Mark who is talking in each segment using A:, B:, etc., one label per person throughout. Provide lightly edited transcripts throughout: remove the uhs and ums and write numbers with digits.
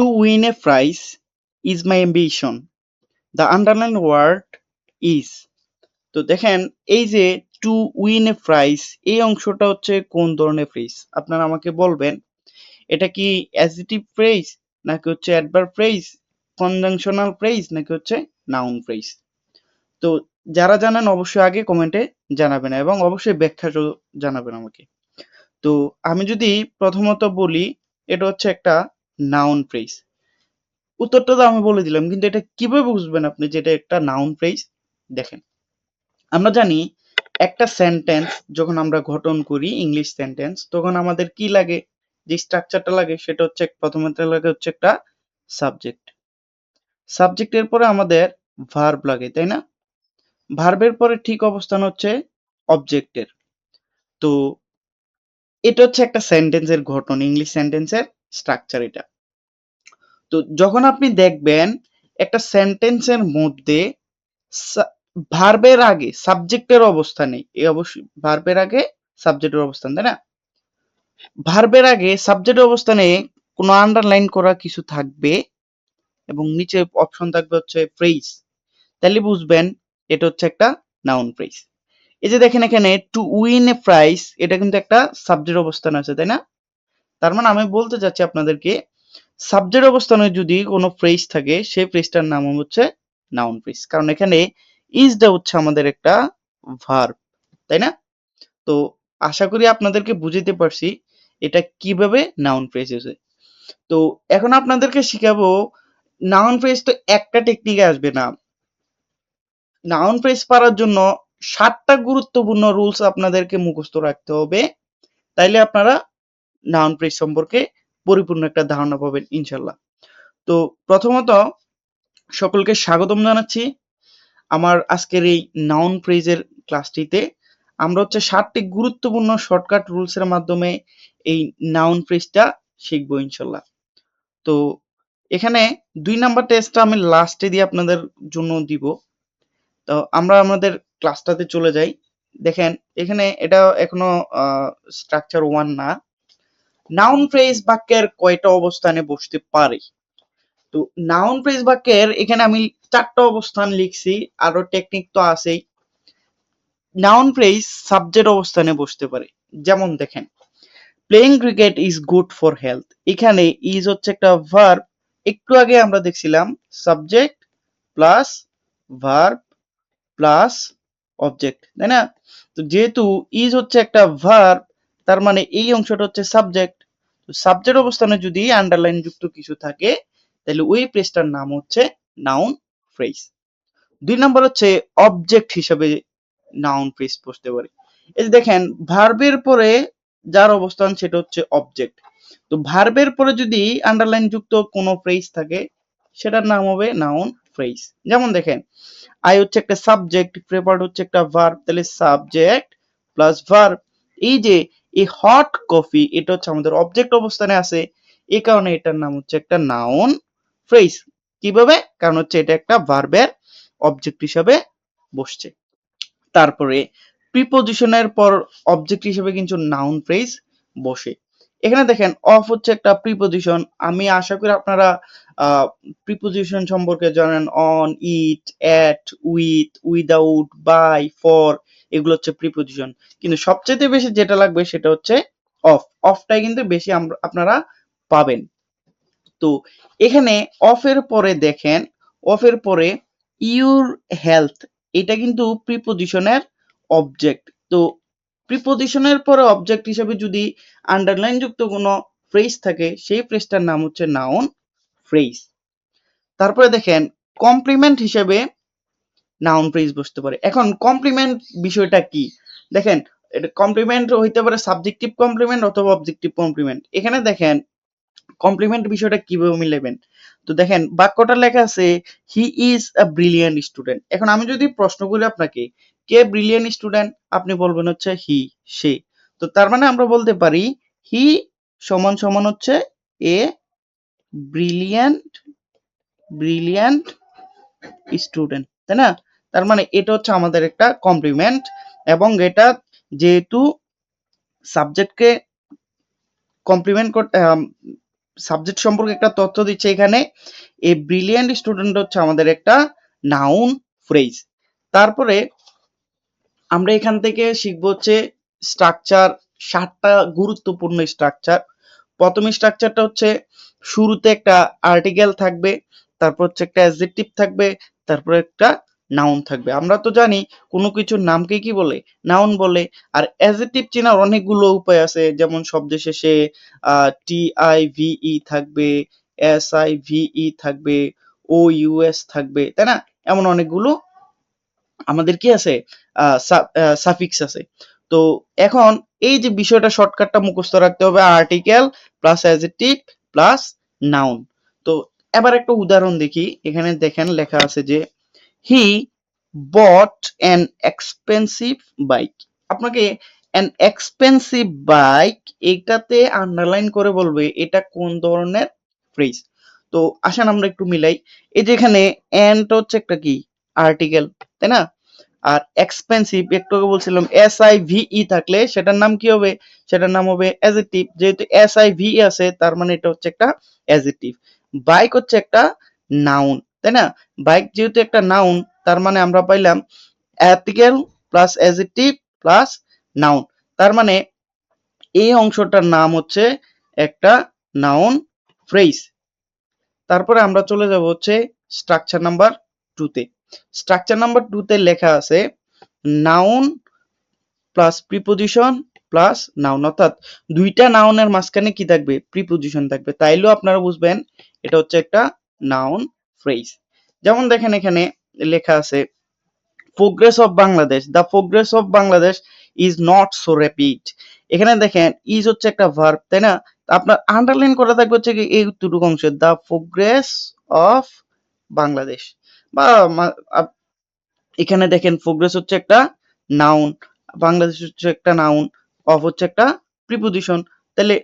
A: To win a prize is my ambition. The underlined word is. তো দেখেন এই যে টু উইন এ প্রাইজ এই অংশটা হচ্ছে কোন ধরনের প্রাইজ আপনারা আমাকে বলবেন। এটা কি অ্যাডজেক্টিভ ফ্রেজ নাকি হচ্ছে অ্যাডভার্ব ফ্রেজ, কনজাংশনাল ফ্রেজ নাকি হচ্ছে নাউন ফ্রেজ? তো যারা জানেন অবশ্যই আগে কমেন্টে জানাবেন এবং অবশ্যই ব্যাখ্যাটাও জানাবেন আমাকে। তো আমি যদি প্রথমত বলি এটা হচ্ছে একটা নাউন ফ্রেজ। উত্তরটা তো আমি বলে দিলাম, কিন্তু এটা কিভাবে বুঝবেন আপনি যে এটা একটা নাউন ফ্রেজ? দেখেন, আমরা জানি একটা সেন্টেন্স যখন আমরা গঠন করি ইংলিশ সেন্টেন্স, তখন আমাদের কি লাগে, যে স্ট্রাকচারটা লাগে সেটা হচ্ছে প্রথমত লাগে হচ্ছে একটা সাবজেক্ট। সাবজেক্টের পরে আমাদের ভার্ব লাগে, তাই না? ভার্বের পরে ঠিক অবস্থান হচ্ছে অবজেক্টের। তো এটা হচ্ছে একটা সেন্টেন্সের গঠন, ইংলিশ সেন্টেন্সের স্ট্রাকচার এটা। তো যখন আপনি দেখবেন একটা সেন্টেন্সের মধ্যে ভার্বের আগে সাবজেক্টের অবস্থান নেই, এই অবশ্যই ভার্বের আগে সাবজেক্টের অবস্থান, তাই না? ভার্বের আগে সাবজেক্টের অবস্থানে কোনো আন্ডারলাইন করা কিছু থাকবে এবং নিচে অপশন থাকবে হচ্ছে ফ্রেজ, তাহলে বুঝবেন এটা হচ্ছে একটা নাউন ফ্রেজ। এই যে দেখেন এখানে টু উইন এ প্রাইজ, এটা কিন্তু একটা সাবজেক্ট অবস্থান আছে, তাই না? তার মানে আমি বলতে চাচ্ছি আপনাদেরকে সাবজেক্ট অবস্থানে যদি কোনো ফ্রেজ থাকে সেই ফ্রেজটার নাম হচ্ছে নাউন ফ্রেজ, কারণ এখানে ইজটা হচ্ছে আমাদের একটা ভার্ব, তাই না? তো আশা করি আপনাদেরকে বুঝাতে পারছি এটা কিভাবে নাউন ফ্রেজ হয়েছে। তো এখন আপনাদেরকে শিখাবো নাউন ফ্রেজ তো একটা টেকনিকে আসবে না। নাউন ফ্রেজ পারার জন্য 7টা গুরুত্বপূর্ণ রুলস আপনাদেরকে মুখস্থ রাখতে হবে, তাইলে আপনারা নাউন ফ্রেজ সম্পর্কে পরিপূর্ণ একটা ধারণা পাবেন ইনশাল্লাহ। তো প্রথমত সকলকে স্বাগতম জানাচ্ছি আমার আজকের এই নাউন ফ্রেজের ক্লাসটিতে। আমরা হচ্ছে 7টি গুরুত্বপূর্ণ শর্টকাট রুলসের মাধ্যমে এই নাউন ফ্রেজটা শিখবো ইনশাল্লাহ। তো এখানে 2 নাম্বার টেস্টটা আমি লাস্টে দিয়ে আপনাদের জন্য দিব। তো আমরা আমাদের ক্লাসটাতে চলে যাই। দেখেন এখানে এটা এখনো স্ট্রাকচার 1 না। নাউন ফ্রেজ বাক্যের কয়টা অবস্থানে বসতে পারে? তো নাউন ফ্রেজ বাক্যের এখানে আমি 4টা অবস্থান লিখছি, আরো টেকনিক তো আছেই। নাউন ফ্রেজ সাবজেক্ট অবস্থানে বসতে পারে, যেমন দেখেন playing cricket is good for health, এখানে ইজ হচ্ছে একটা ভার্ব, একটু আগে আমরা দেখছিলাম subject plus verb plus object, তাই না? তো যেহেতু ইজ হচ্ছে একটা ভার্ব, তার মানে এই অংশটা হচ্ছে সাবজেক্ট। তো সাবজেক্ট অবস্থানে যদি আন্ডারলাইন যুক্ত কিছু থাকে তাহলে ওই ফ্রেজটার নাম হচ্ছে নাউন ফ্রেজ। 2 নাম্বার হচ্ছে অবজেক্ট হিসাবে নাউন ফ্রেজ বসতে পারে। এই যে দেখেন ভার্বের পরে যার অবস্থান সেটা হচ্ছে অবজেক্ট। তো ভার্বের পরে যদি আন্ডারলাইন যুক্ত কোনো ফ্রেজ থাকে সেটার নাম হবে নাউন ফ্রেজ। যেমন দেখেন আই হচ্ছে একটা সাবজেক্ট, প্রেপার্ড হচ্ছে একটা ভার্ব, তাহলে সাবজেক্ট প্লাস ভার্ব। এই যে এই হট কফি এটা হচ্ছে আমাদের অবজেক্ট অবস্থানে আছে, এই কারণে এটার নাম হচ্ছে একটা নাউন ফ্রেজ। কিভাবে? কারণ হচ্ছে এটা একটা ভার্বের অবজেক্ট হিসাবে বসছে। তারপরে প্রিপজিশনের পর অবজেক্ট হিসেবে কিন্তু নাউন ফ্রেজ বসে। এখানে দেখেন অফ হচ্ছে একটা প্রিপজিশন, আমি আশা করি আপনারা প্রিপজিশন সম্পর্কে জানেন। On, it, at, with, without, by, for, এগুলো হচ্ছে প্রিপজিশন। কিন্তু সবচেয়ে বেশি যেটা লাগবে সেটা হচ্ছে অফ। অফটাই কিন্তু বেশি আপনারা পাবেন। তো এখানে অফের পরে দেখেন, অফের পরে ইউর হেলথ, এটা কিন্তু প্রিপজিশনের অবজেক্ট। তো প্রিপজিশনের পরে অবজেক্ট হিসেবে যদি আন্ডারলাইন যুক্ত কোনো ফ্রেজ থাকে সেই ফ্রেজটার নাম হচ্ছে নাউন ফ্রেজ। তারপরে দেখেন কমপ্লিমেন্ট হিসেবে নাউন ফ্রেজ বসতে পারে। এখন কমপ্লিমেন্ট বিষয়টা কি? দেখেন এটা কমপ্লিমেন্ট হইতে পারে সাবজেক্টিভ কমপ্লিমেন্ট অথবা অবজেক্টিভ কমপ্লিমেন্ট। এখানে দেখেন কমপ্লিমেন্ট বিষয়টা কিভাবে মিলাবেন? তো দেখেন বাক্যটা লেখা আছে he is a brilliant student. এখন আমি যদি প্রশ্ন করি আপনাকে কে ব্রিলিয়ান্ট স্টুডেন্ট, আপনি বলবেন হচ্ছে হি, সে। তো তার মানে আমরা বলতে পারি হি সমান সমান হচ্ছে এ ব্রিলিয়ান্ট ব্রিলিয়ান্ট স্টুডেন্ট, তাই না? তার মানে এটা হচ্ছে আমাদের একটা কমপ্লিমেন্ট এবং এটা যেহেতু সাবজেক্টকে কমপ্লিমেন্ট করতে সাবজেক্ট সম্পর্কে একটা তথ্য দিচ্ছে এখানে। এ ব্রিলিয়ান্ট স্টুডেন্ট হচ্ছে আমাদের একটা নাউন ফ্রেজ। তারপরে আমরা এখান থেকে শিখবো হচ্ছে স্ট্রাকচার, 7টা গুরুত্বপূর্ণ স্ট্রাকচার। প্রথম স্ট্রাকচারটা হচ্ছে শুরুতে একটা আর্টিকেল থাকবে, তারপর হচ্ছে একটা অ্যাডজেক্টিভ থাকবে, তারপর একটা নাউন থাকবে। আমরা তো জানি কোনো কিছুর নামকে কি বলে, নাউন বলে। আর অ্যাডজেক্টিভ চেনার অনেকগুলো উপায় আছে, যেমন শব্দের শেষে TIVE থাকবে, SIVE থাকবে, OUS থাকবে, তাই না? এমন অনেকগুলো আমাদের কি আছে, সাফিক্স আছে। তো এখন এই যে বিষয়টা শর্টকাটটা মুখস্থ রাখতে হবে, article plus adjective plus noun. তো এবার একটা উদাহরণ দেখি, এখানে দেখেন লেখা আছে যে হি বট অ্যান এক্সপেন্সিভ বাইক। আপনাকে অ্যান এক্সপেন্সিভ বাইক এইটাতে আন্ডারলাইন করে বলবে এটা কোন ধরনের ফ্রেজ। তো আসেন আমরা একটু মিলাই। এই যে এখানে অ্যানটা হচ্ছে একটা কি, আর্টিকেল, তাই না? আর এক্সপেন্সিভ একটু আগে বলছিলাম SIVE থাকলে সেটার নাম কি হবে, সেটার নাম হবে অ্যাডজেক্টিভ। যেহেতু SIVE আছে তার মানে এটা হচ্ছে একটা অ্যাডজেক্টিভ। বাইক হচ্ছে একটা নাউন, তাই না? বাইক যেহেতু একটা নাউন তার মানে আমরা পাইলাম article plus adjective plus noun. তার মানে এই অংশটার নাম হচ্ছে একটা নাউন ফ্রেজ। তারপরে আমরা চলে যাব হচ্ছে স্ট্রাকচার নাম্বার 2 তে। স্ট্রাকচার নাম্বার 2 তে লেখা আছে noun plus preposition plus noun, অর্থাৎ দুইটা নাউনের মাঝখানে কি থাকবে, প্রিপোজিশন থাকবে। তাইলেও আপনারা বুঝবেন এটা হচ্ছে একটা নাউন ফ্রেজ। যেমন দেখেন এখানে লেখা আছে progress of Bangladesh, the progress of Bangladesh is not so rapid. এখানে দেখেন ইজ হচ্ছে একটা ভার্ব, তাই না? আপনার আন্ডারলাইন করা থাকবে হচ্ছে কি এইটুকু অংশ, দ্য প্রোগ্রেস অফ বাংলাদেশ। বা এখানে দেখেন প্রোগ্রেস হচ্ছে একটা নাউন, বাংলাদেশ হচ্ছে একটা নাউন, অফ হচ্ছে একটা প্রিপোজিশন। তাহলে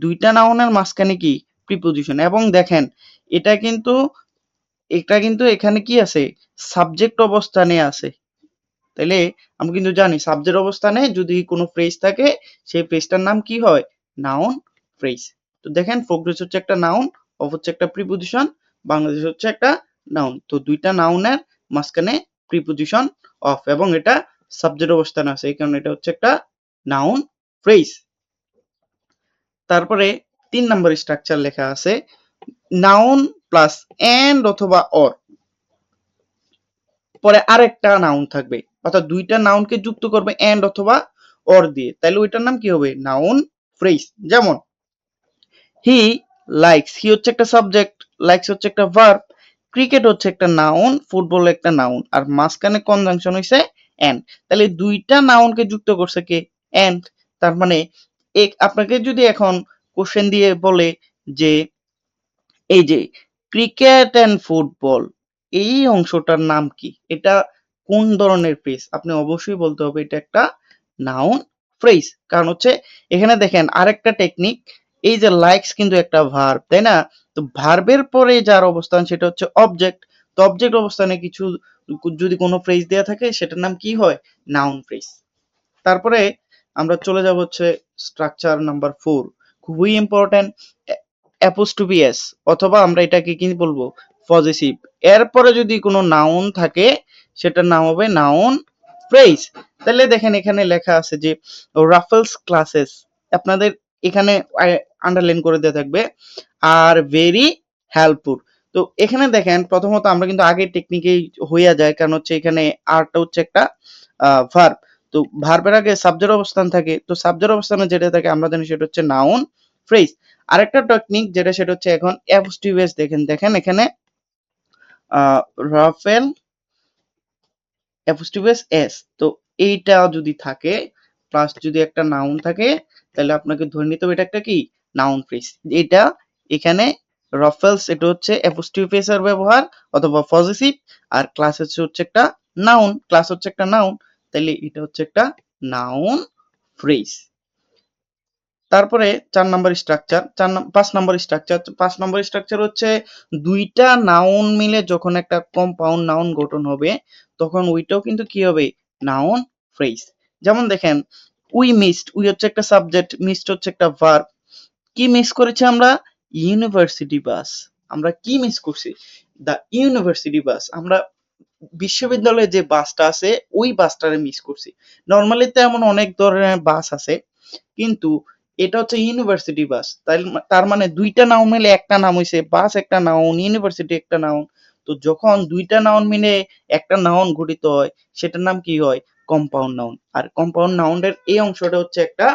A: দুইটা নাউনের মাঝখানে কি, প্রিপোজিশন। এবং দেখেন এটা কিন্তু এখানে কি আছে, সাবজেক্ট অবস্থানে আছে। তাইলে আমরা কিন্তু জানি সাবজেক্ট অবস্থানে যদি কোনো ফ্রেজ থাকে সেই ফ্রেজটার নাম কি হয়, নাউন ফ্রেজ। তো দেখেন প্রোগ্রেস হচ্ছে একটা নাউন, অফ হচ্ছে একটা প্রিপোজিশন, বাংলাদেশ হচ্ছে একটা নাউন। তো দুইটা নাউনের মাঝখানে প্রিপোজিশন অফ এবং এটা সাবজেক্ট অবস্থানে আছে, এই কারণে এটা হচ্ছে একটা নাউন ফ্রেজ। তারপরে 3 নম্বর স্ট্রাকচার লেখা আছে নাউন প্লাস এন্ড অথবা অর, পরে আরেকটা নাউন থাকবে, অর্থাৎ দুইটা নাউনকে যুক্ত করবে এন্ড অথবা অর দিয়ে, তাহলে ওইটার নাম কি হবে, নাউন ফ্রেজ। যেমন হি লাইকস, হি হচ্ছে একটা সাবজেক্ট, লাইকস হচ্ছে একটা ভার্ব, ক্রিকেট হচ্ছে একটা নাউন, ফুটবল একটা নাউন, আর মাঝখানে কনজাংশন হইছে এন্ড। তাহলে দুইটা নাউনকে যুক্ত করছে কে, এন্ড। তার মানে আপনাকে যদি এখন কোশ্চেন দিয়ে বলে যে এই যে ক্রিকেট এন্ড ফুটবল এই অংশটার নাম কি, এটা কোন ধরনের ফ্রেজ, আপনি অবশ্যই বলতে হবে এটা একটা নাউন ফ্রেজ। কারণ হচ্ছে এখানে দেখেন আরেকটা টেকনিক, এই যে লাইকস কিন্তু একটা ভার্ব, তাই না? তো ভার্বের পরে যার অবস্থান সেটা হচ্ছে অবজেক্ট। তো অবজেক্ট অবস্থানে কিছু যদি কোনো ফ্রেজ দেয়া থাকে সেটার নাম কি হয়, নাউন ফ্রেজ। তারপরে আমরা চলে যাব হচ্ছে স্ট্রাকচার নাম্বার 4, খুবই ইম্পর্টেন্ট, অ্যাপোস্ট্রোফি এস, অথবা আমরা এটাকে কি বলবো, পজেসিভ। এরপরে যদি কোনো নাউন থাকে সেটার নাম হবে নাউন ফ্রেজ। তাহলে দেখেন এখানে লেখা আছে যে রাফেলস ক্লাসেস, আপনাদের এখানে আন্ডারলাইন করে দেওয়া থাকবে আর ভেরি হেল্পফুল। তো এখানে দেখেন প্রথমত আমরা কিন্তু আগের টেকনিকেই হইয়া যায়, কারণ হচ্ছে এখানে আরটা হচ্ছে একটা ভার্ব। তো ভার্বের আগে সাবজেক্ট অবস্থান থাকে, তো সাবজেক্ট অবস্থানে যেটা থাকে আমরা জানি সেটা হচ্ছে নাউন ফ্রেজ। আরেকটা টেকনিক যেটা সেটা হচ্ছে এখন অ্যাপোস্ট্রোফি এস, দেখেন এখানে রাফেল অ্যাপোস্ট্রোফি এস। তো এইটা যদি থাকে প্লাস যদি একটা নাউন থাকে তাহলে আপনাকে ধরে নিতে হবে এটা একটা কি, নাউন ফ্রেজ। এটা এখানে রাফেলস এটা হচ্ছে অ্যাপোস্ট্রোফি এস এর ব্যবহার অথবা পজেসিভ, আর ক্লাস হচ্ছে একটা নাউন, ক্লাস হচ্ছে একটা নাউন, তাহলে এটা হচ্ছে একটা নাউন ফ্রেজ। তারপরে 4 নম্বর স্ট্রাকচার, 5 নম্বর স্ট্রাকচার হচ্ছে দুইটা নাউন মিলে যখন একটা কম্পাউন্ড নাউন গঠন হবে তখন ওইটাও কিন্তু কি হবে, নাউন ফ্রেজ। যেমন দেখেন উই মিসড, উই হচ্ছে একটা সাবজেক্ট, মিসড হচ্ছে একটা ভার্ব। কি মিস করেছি আমরা, ইউনিভার্সিটি বাস। আমরা কি মিস করছি? দ্য ইউনিভার্সিটি বাস। আমরা বিশ্ববিদ্যালয়ে যে বাসটা আছে ওই বাসটারে মিস করছি। নরমালি তো এমন অনেক ধরনের বাস আছে, কিন্তু এটা হচ্ছে ইউনিভার্সিটি বাস। তার মানে দুইটা নাউন মিলে একটা নাম হইছে বাস, একটা নাউন, ইউনিভার্সিটি একটা নাউন। তো যখন দুইটা নাউন মিলে একটা নাউন গঠিত হয় সেটার নাম কি হয়? Compound noun. আর কম্পাউন্ড নাউনের এই অংশটা হচ্ছে একটা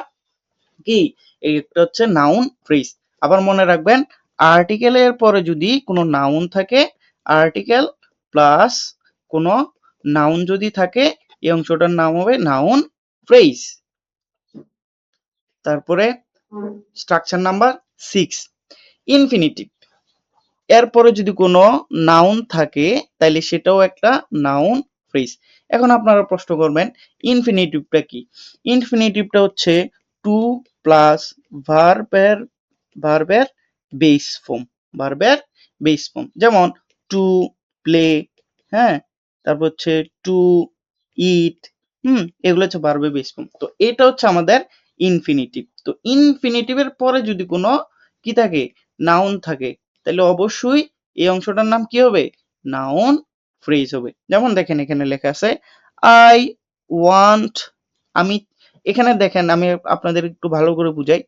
A: কি, একটা হচ্ছে নাউন ফ্রেজ। আবার মনে রাখবেন, আর্টিকেলের পরে যদি কোনো নাউন থাকে, আর্টিকেল প্লাস কোনো নাউন যদি থাকে, এই অংশটার নাম হবে নাউন ফ্রেজ। তারপরে স্ট্রাকচার নাম্বার 6, ইনফিনিটিভ। এরপরে যদি কোনো নাউন থাকে তাহলে সেটাও একটা নাউন ফ্রেজ। এখন আপনারা প্রশ্ন করবেন ইনফিনিটিভটা কি? ইনফিনিটিভটা হচ্ছে টু প্লাস ভার্বের ভার্বের বেস ফর্ম, ভার্বের বেস ফর্ম। যেমন টু প্লে, হ্যাঁ, তারপর হচ্ছে টু ইট, এগুলো হচ্ছে ভার্বের বেস ফর্ম। তো এটা হচ্ছে আমাদের ইনফিনিটিভ। তো ইনফিনিটিভের পরে যদি কোনো কি থাকে, নাউন থাকে, তাহলে অবশ্যই এই অংশটার নাম কি হবে? নাউন ফ্রেজ হবে। যেমন দেখেন এখানে লেখা আছে আই ওয়ান্ট, আমি, এখানে দেখেন আমি আপনাদের একটু ভালো করে বুঝাই।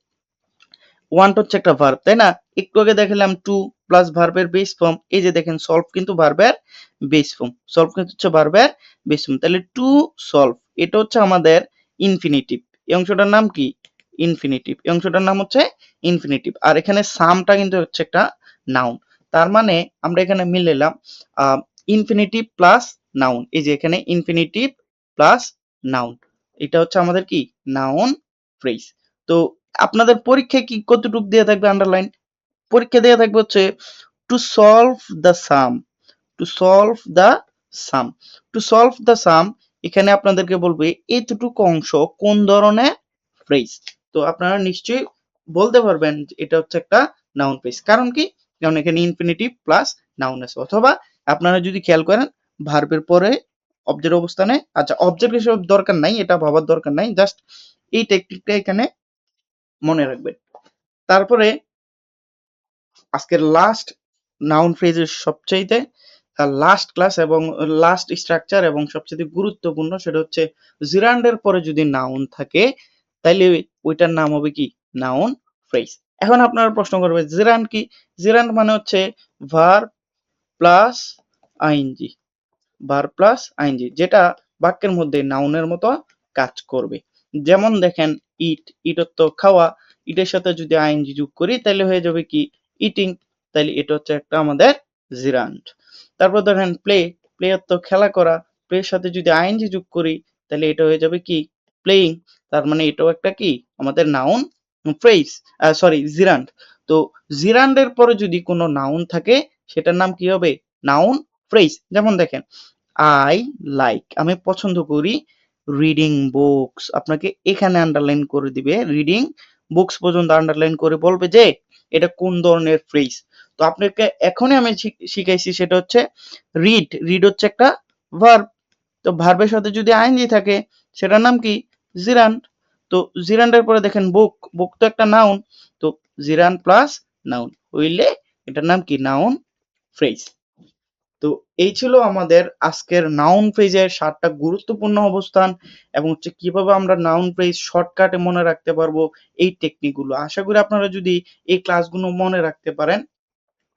A: ওয়ান্ট হচ্ছে একটা ভার্ব, তাই না? একটু আগে দেখালাম টু প্লাস ভার্বের বেস ফর্ম। এই যে দেখেন সলভ কিন্তু ভার্বের বেস ফর্ম, সলভ কিন্তু হচ্ছে ভার্বের বেস ফর্ম। তাহলে টু সলভ এটা হচ্ছে আমাদের ইনফিনিটিভ। এই অংশটার নাম কি? ইনফিনিটিভ। এই অংশটার নাম হচ্ছে ইনফিনিটিভ। আর এখানে সামটা কিন্তু হচ্ছে একটা নাউন। তার মানে আমরা এখানে মিলালাম ইনফিনিটিভ প্লাস নাউন। এই যে এখানে ইনফিনিটিভ প্লাস নাউন, এটা হচ্ছে আমাদের কি? Noun phrase. তো আপনাদের পরীক্ষায় কি কতটুক দেয়া থাকবে আন্ডারলাইন? পরীক্ষা দেয়া থাকবে হচ্ছে to solve the sum, to solve the sum, to solve the sum. এখানে আপনাদেরকে বলবে এতটুকু অংশ কোন ধরনের ফ্রেজ। তো আপনারা নিশ্চয়ই বলতে পারবেন যে এটা হচ্ছে একটা নাউন ফ্রেজ। কারণ কি? কারণ এখানে ইনফিনিটিভ প্লাস নাউন আছে। অথবা আপনারা যদি খেয়াল করেন ভার্বের পরে অবজেক্ট অবস্থানে, আচ্ছা অবজেক্ট হিসেবে দরকার নাই, এটা ভাবার দরকার নাই, জাস্ট এই টেকনিকটা এখানে মনে রাখবেন। তারপরে আজকের লাস্ট নাউন ফ্রেজের সবচাইতে লাস্ট ক্লাস এবং লাস্ট স্ট্রাকচার এবং সবচেয়ে গুরুত্বপূর্ণ, সেটা হচ্ছে জিরান্ডের পরে যদি নাউন থাকে তাইলে ওইটার নাম হবে কি? Noun phrase. এখন আপনারা প্রশ্ন করবে জিরান্ড কি? জিরান্ড মানে হচ্ছে verb plus ING, verb plus ING, যেটা বাক্যের মধ্যে নাউনের মতো কাজ করবে। যেমন দেখেন ইট, ইট তো খাওয়া, ইটের সাথে যদি আইএনজি যোগ করি তাহলে হয়ে যাবে কি? ইটিং। তাহলে এটা হচ্ছে একটা আমাদের জিরান্ড। তারপর দেখেন প্লে, প্লে তো খেলা করা, প্লের সাথে যদি আইএনজি যোগ করি তাহলে এটা হয়ে যাবে কি? প্লেইং। তার মানে এটাও একটা কি? আমাদের নাউন ফ্রেজ, সরি জিরান্ড। তো জিরান্ডের পরে যদি কোনো নাউন থাকে সেটার নাম কি হবে? Noun phrase. যেমন দেখেন আই লাইক, আমি পছন্দ করি রিডিং বুকস, আপনাকে এখানে আন্ডারলাইন করে দিবে, রিডিং বুকস পর্যন্ত আন্ডারলাইন করে বলবে যে এটা কোন ধরনের ফ্রেজ। তো আপনাকে এখনই আমি শিখাইছি, সেটা হচ্ছে রিড, রিড হচ্ছে একটা ভার্ব। তো ভার্বের সাথে যদি আইএনজি থাকে সেটার নাম কি? জিরান্ড। তো জিরান্ডের পরে দেখেন বুক, বুক তো একটা নাউন। তো জিরান্ড প্লাস নাউন হইলে এটার নাম কি? Noun phrase. তো এই ছিল আমাদের আজকের নাউন ফ্রেজের 7টা গুরুত্বপূর্ণ অবস্থান এবং হচ্ছে কিভাবে আমরা নাউন ফ্রেজ শর্টকাটে মনে রাখতে পারবো, এই টেকনিকগুলো। আশা করি আপনারা যদি এই ক্লাসগুলো মনে রাখতে পারেন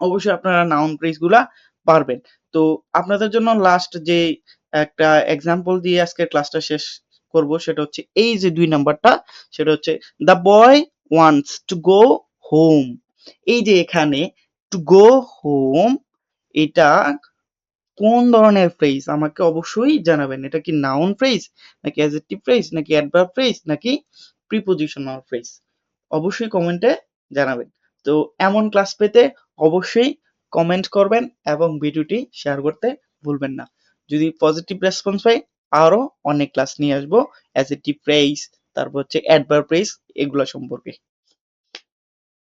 A: অবশ্যই আপনারা নাউন ফ্রেজ গুলা পারবেন। তো আপনাদের জন্য লাস্ট যে একটা এক্সাম্পল দিয়ে আজকের ক্লাসটা শেষ করব, সেটা হচ্ছে এই যে 2 নাম্বারটা, সেটা হচ্ছে the boy wants to go home. এই যে এখানে টু গো হোম, এটা কোন ধরনের ফ্রেজ আমাকে অবশ্যই জানাবেন। এটা কি নাউন ফ্রেজ, নাকি অ্যাডজেক্টিভ ফ্রেজ, নাকি অ্যাডভার্ব ফ্রেজ, নাকি প্রিপোজিশনাল ফ্রেজ? অবশ্যই কমেন্টে জানাবেন। তো এমন ক্লাস পেতে অবশ্যই কমেন্ট করবেন এবং ভিডিওটি শেয়ার করতে ভুলবেন না। যদি পজিটিভ রেসপন্স পাই আরো অনেক ক্লাস নিয়ে আসবো অ্যাডজেক্টিভ ফ্রেজ, তারপর হচ্ছে অ্যাডভার্ব ফ্রেজ, এগুলো সম্পর্কে।